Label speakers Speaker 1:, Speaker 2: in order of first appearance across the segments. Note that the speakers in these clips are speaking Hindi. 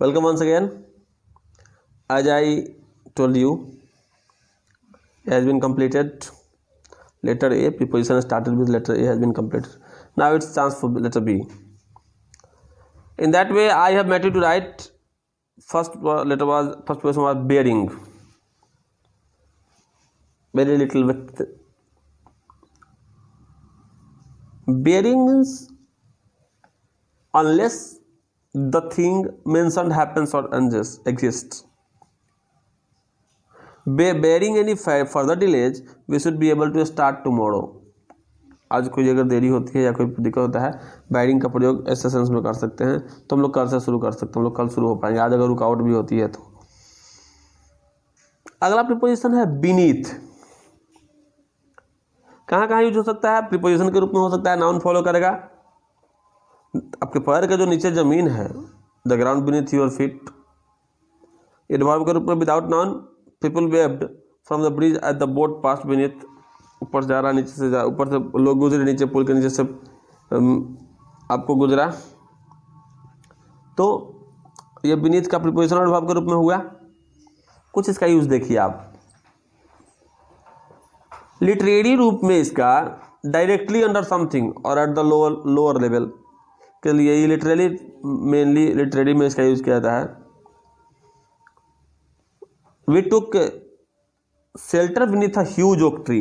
Speaker 1: Welcome once again. As I told you, A has been completed. Letter A, preposition started with letter A has been completed. Now it's chance for letter B. In that way, I have made you to write first person was bearing. Very little with bearings unless the thing mentioned happens or exists. Bearing any further delays, we should be able to start tomorrow. आज कोई अगर देरी होती है या कोई दिक्कत होता है, बेयरिंग का प्रयोग ऐसे सेंस में कर सकते हैं, तो हम लोग कल से शुरू कर सकते हैं, हम लोग कल शुरू हो पाएंगे। आज अगर रुकावट भी होती है तो। अगला प्रीपोजिशन है बीनीथ। कहाँ कहाँ यूज हो सकता है? प्रीपोजिशन के रूप में हो सकता है, नाउन फॉलो करेगा। आपके पैर के जो नीचे जमीन है, the ground beneath your feet. Adverb के रूप में without noun, people waived from the bridge at the boat past beneath. ऊपर जा रहा, नीचे से जा, ऊपर से लोग गुजरे, नीचे पुल के नीचे से आपको गुजरा, तो ये बीनीथ का प्रीपोजिशन एडवर्ब के रूप में हुआ। कुछ इसका यूज देखिए आप। लिटरेरी रूप में इसका डायरेक्टली अंडर समथिंग और एट द लोअर लेवल के लिए ये लिटरेली, मेनली लिटरेरी में इसका यूज किया जाता है। We took shelter beneath a huge oak tree.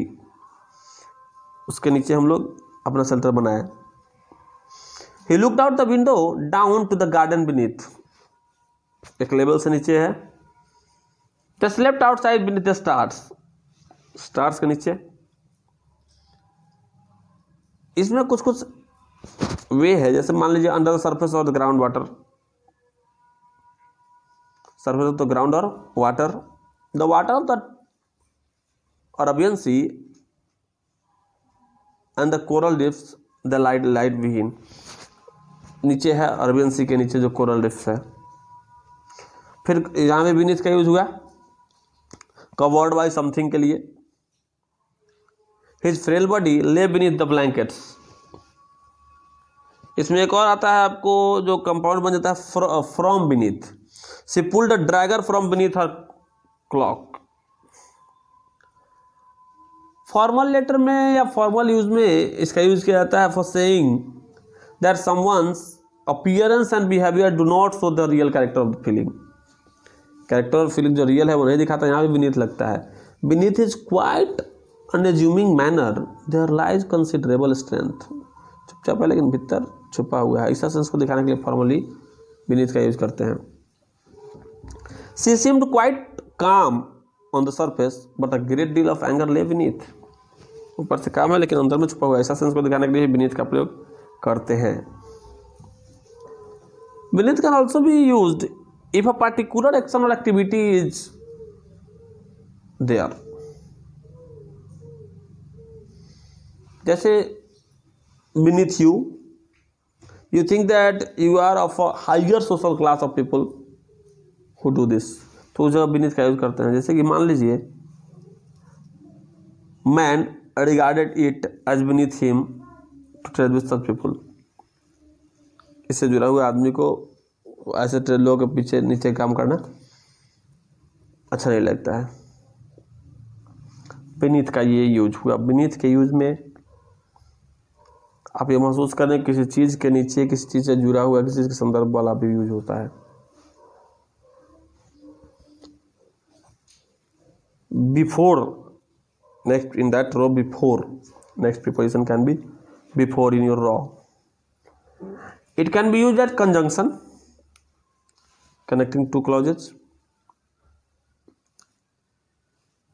Speaker 1: उसके नीचे हम लोग अपना शेल्टर बनाया। He looked out the window down to the garden beneath. एक लेवल से नीचे है। They slept outside beneath the stars. Stars के नीचे। इसमें कुछ कुछ वे है, जैसे मान लीजिए under the surface of the ground water. Surface of the ground और water, the water of the Arabian sea and the coral reefs the light विहीन। नीचे है अरेबियन सी के नीचे जो कोरल रिफ्स है। फिर यहाँ पे बीनीथ का यूज हुआ कवर्ड बाय समथिंग के लिए। हिज फ्रेल बॉडी ले बीनीथ द ब्लैंकेट्स। इसमें एक और आता है आपको जो कंपाउंड बन जाता है from beneath. She pulled a dagger from beneath her cloak. Formal letter में या फॉर्मल यूज में इसका यूज किया जाता है for saying that someone's appearance and behaviour do not show the real character of the feeling. Character और फीलिंग जो रियल है वो नहीं दिखाता, यहाँ भी बीनीथ लगता है। Beneath is quite unassuming manner, there lies considerable strength. चुपचाप है लेकिन भीतर छुपा हुआ है। ऐसा सेंस को दिखाने के लिए फॉर्मली बीनीथ का यूज करते हैं। शी सीम्ड क्वाइट काम on the surface but a great deal of anger ले बीनीथ। ऊपर से काम है लेकिन अंदर में छुपा हुआ है। ऐसा सेंस को दिखाने के लिए बीनीथ का प्रयोग करते हैं। Beneath can also be used if a particular action और एक्टिविटी इज देयर। जैसे beneath you, you think that you are of a higher social class of people who do this, तो उस जगह beneath का यूज करते हैं। जैसे कि मान लीजिए man regarded it as beneath him to trade with such people। इससे जुड़ा हुआ आदमी को ऐसे लोगों के पीछे नीचे काम करना अच्छा नहीं लगता है। beneath का ये यूज हुआ। beneath के यूज में आप ये महसूस करें किसी चीज़ के नीचे, किसी चीज़ से जुड़ा हुआ, किसी चीज़ के संदर्भ वाला भी यूज होता है। Before, next in that row, before, next preposition can be before in your row. It can be used at conjunction connecting two clauses.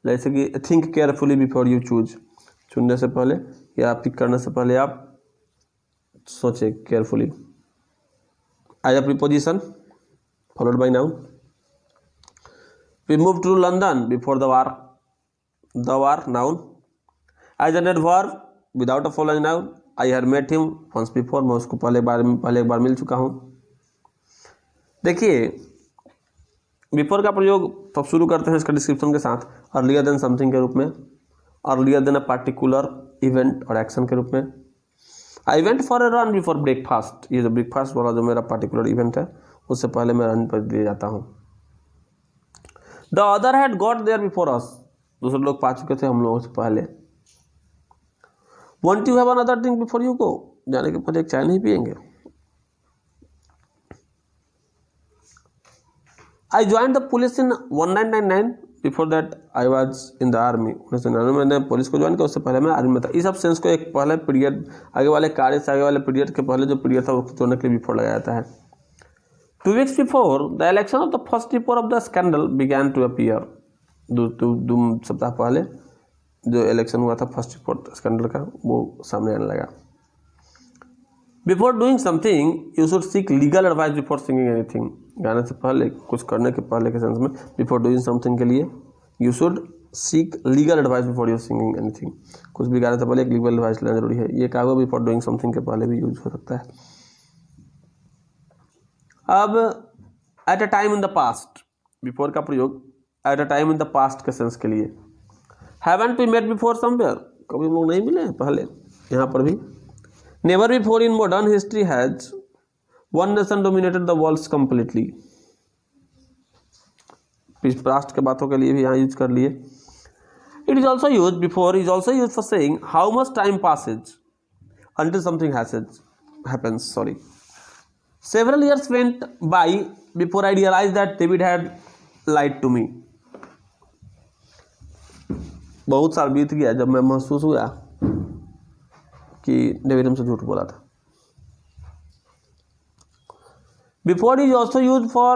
Speaker 1: जैसे कि think carefully before you choose. चुनने से पहले या पिक करने से पहले आप सोचे carefully. As a preposition followed by noun. We move to London before the war. The war noun. As an adverb without a following noun, I had met him once before. मैं उसको पहले एक बार मिल चुका हूँ। देखिए बिफोर का प्रयोग तब शुरू करते हैं इसका डिस्क्रिप्शन के साथ, अर्लियर देन समथिंग के रूप में, earlier than a particular event और एक्शन के रूप में। I went for a run before breakfast. ये जो ब्रेकफास्ट वाला जो मेरा पार्टिकुलर इवेंट है उससे पहले मैं रन पर दिए जाता हूँ। The other had got there before us, दूसरे लोग पा चुके थे हम लोगों से पहले। Won't you have another drink before you go, जाने के पहले एक चाय नहीं पियेंगे। I join the police in 1999, before that I was in the army. 1999 में मैंने पुलिस को ज्वाइन किया, उससे पहले मैं आर्मी में था। इस सब सेंस को एक पहले पीरियड, आगे वाले कार्य से आगे वाले पीरियड के पहले जो पीरियड था उसको जोड़ने के लिए बिफोर लगाया जाता है। 2 weeks before the election of the first report of the scandal began to appear, 2 सप्ताह पहले जो इलेक्शन हुआ था फर्स्ट रिपोर्ट स्कैंडल का, वो सामने आने लगा। Before doing something you should seek legal advice before singing anything, गाने से पहले, कुछ करने के पहले के सेंस में बिफोर डूइंग समथिंग के लिए you should seek legal advice before you singing anything, कुछ भी गाने से पहले एक लीगल एडवाइस लेना जरूरी है। ये कहा हुआ बिफोर डूइंग समथिंग के पहले भी यूज हो सकता है। अब at a time in the past, before का प्रयोग at a time in the past के सेंस के लिए। Haven't we met before somewhere, कभी हम लोग नहीं मिले पहले, यहाँ पर भी। Never before in modern history has one nation dominated the world completely, past के बातों के लिए भी यहाँ यूज कर लिए। It is also use, before is also use for saying how much time passes until something happens. Several years went by before I realized that David had lied to me. बहुत साल बीत गया जब मैं महसूस हुआ कि डेविड हमसे झूठ बोला था। Before is also used for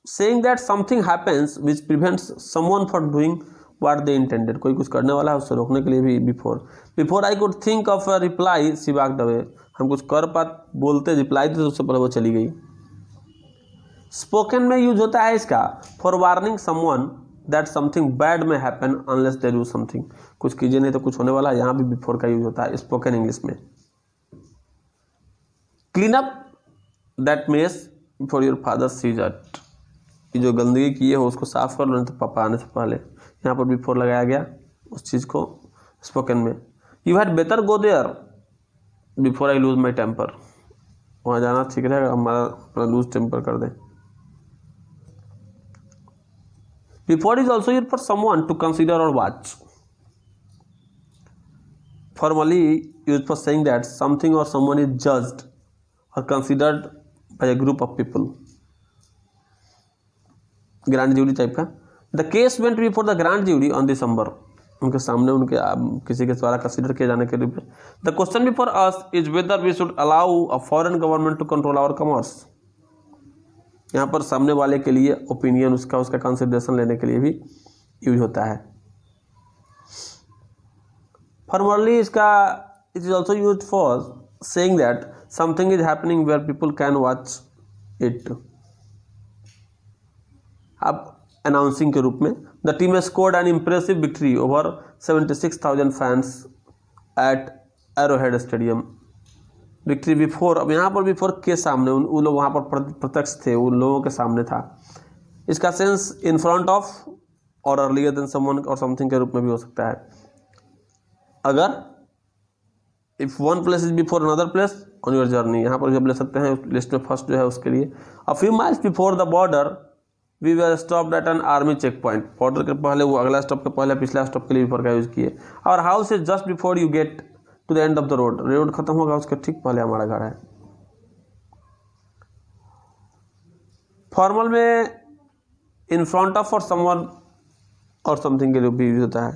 Speaker 1: saying that something happens which prevents someone from doing what they intended. कोई कुछ करने वाला है उससे रोकने के लिए भी before I could think of a reply she walked away. हम कुछ कर बोलते रिप्लाई थे तो उससे पहले वो चली गई। स्पोकन में यूज होता है इसका for warning someone that something bad may happen unless they do something, कुछ कीजिए नहीं तो कुछ होने वाला है, यहाँ भी बिफोर का यूज होता है स्पोकन इंग्लिश में। Clean up that mess before your father sees it, जो गंदगी की है उसको साफ कर लो नहीं तो पापा आने से पहले, यहाँ पर बिफोर लगाया गया उस चीज़ को स्पोकन में। You had better go there before I lose my temper, वहाँ जाना ठीक रहेगा, हमारा लूज टेम्पर कर दें। Before is also use for someone to consider or watch. Formally use for saying that something or someone is judged or considered by a group of people, grand jury type का। The case went before the grand jury on December, उनके सामने उनके किसी के द्वारा कंसीडर किए जाने के रूप में। The question before us is whether we should allow a foreign government to control our commerce, यहाँ पर सामने वाले के लिए ओपिनियन उसका कंसिडरेशन लेने के लिए भी यूज होता है। फॉर्मली इसका it is also use for saying that something is happening where people can watch it. अब अनाउंसिंग के रूप में the team scored an impressive victory over 76,000 fans at Arrowhead stadium. Victory before, अब यहाँ पर बिफोर के सामने उन लोग वहाँ पर प्रत्यक्ष थे, उन लोगों के सामने था। इसका सेंस इन फ्रंट ऑफ और अर्लियर देन समवन और समथिंग के रूप में भी हो सकता है। अगर if one place is before another place on your journey, यहाँ पर जब ले सकते हैं लिस्ट में फर्स्ट जो है उसके लिए। A few miles before the border we were stopped at an army check point, border के पहले वो अगला स्टॉप के पहले पिछला स्टॉप के लिए बिफोर का यूज किए। और house is just before you get to the end of the road खत्म होगा उसके ठीक पहले हमारा घर है। फॉर्मल में इन फ्रंट ऑफ और समवन और समथिंग के लिए भी यूज होता है।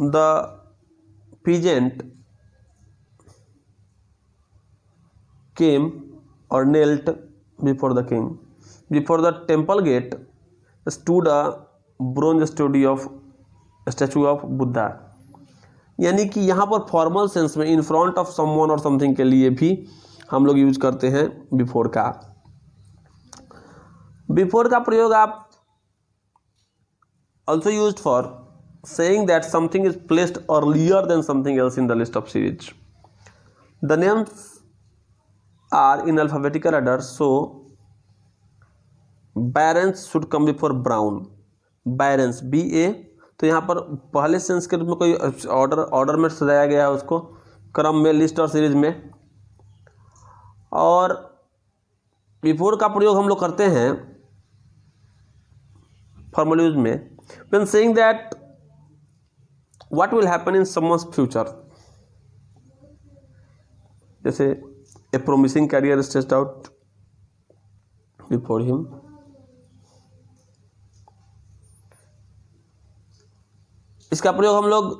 Speaker 1: The peasant came or knelt before the king. Before the temple gate stood a bronze statue of Buddha. यानी कि यहाँ पर फॉर्मल सेंस में इन फ्रंट ऑफ समवन और समथिंग के लिए भी हम लोग यूज करते हैं बिफोर का। बिफोर का प्रयोग आप also use for saying that something is placed earlier than something else in the list of series. The names are in alphabetical order, so Barons should come before Brown. Barons BA, तो यहाँ पर पहले सेंस के रूप में कोई ऑर्डर में सजाया गया है उसको क्रम में, लिस्ट और सीरीज में। और बिफोर का प्रयोग हम लोग करते हैं फॉर्मल यूज में when saying that what will happen in someone's future, जैसे a promising career stretched out before him, इसका प्रयोग हम लोग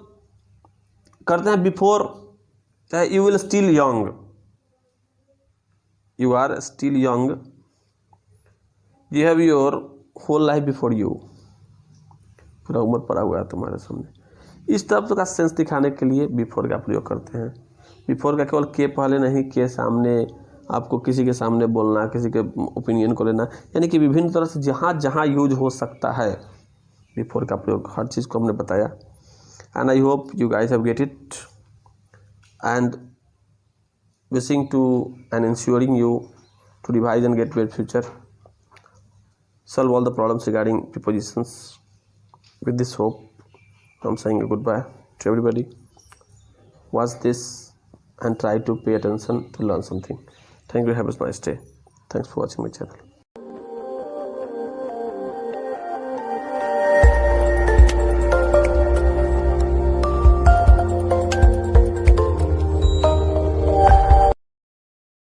Speaker 1: करते हैं बिफोर, चाहे you will still young, you are still young, you have your whole life before you, पूरा उम्र पड़ा हुआ है तुम्हारे सामने। इस तरह का सेंस दिखाने के लिए बिफोर का प्रयोग करते हैं। बिफोर का केवल के पहले नहीं, के सामने, आपको किसी के सामने बोलना, किसी के ओपिनियन को लेना, यानी कि विभिन्न तरह से जहाँ जहाँ यूज हो सकता है बिफोर का प्रयोग, हर चीज़ को हमने बताया। And I hope you guys have get it and wishing to and ensuring you to revise and get better future, solve all the problems regarding prepositions. With this hope, I'm saying a goodbye to everybody. Watch this and try to pay attention to learn something. Thank you. Have a nice day. Thanks for watching my channel.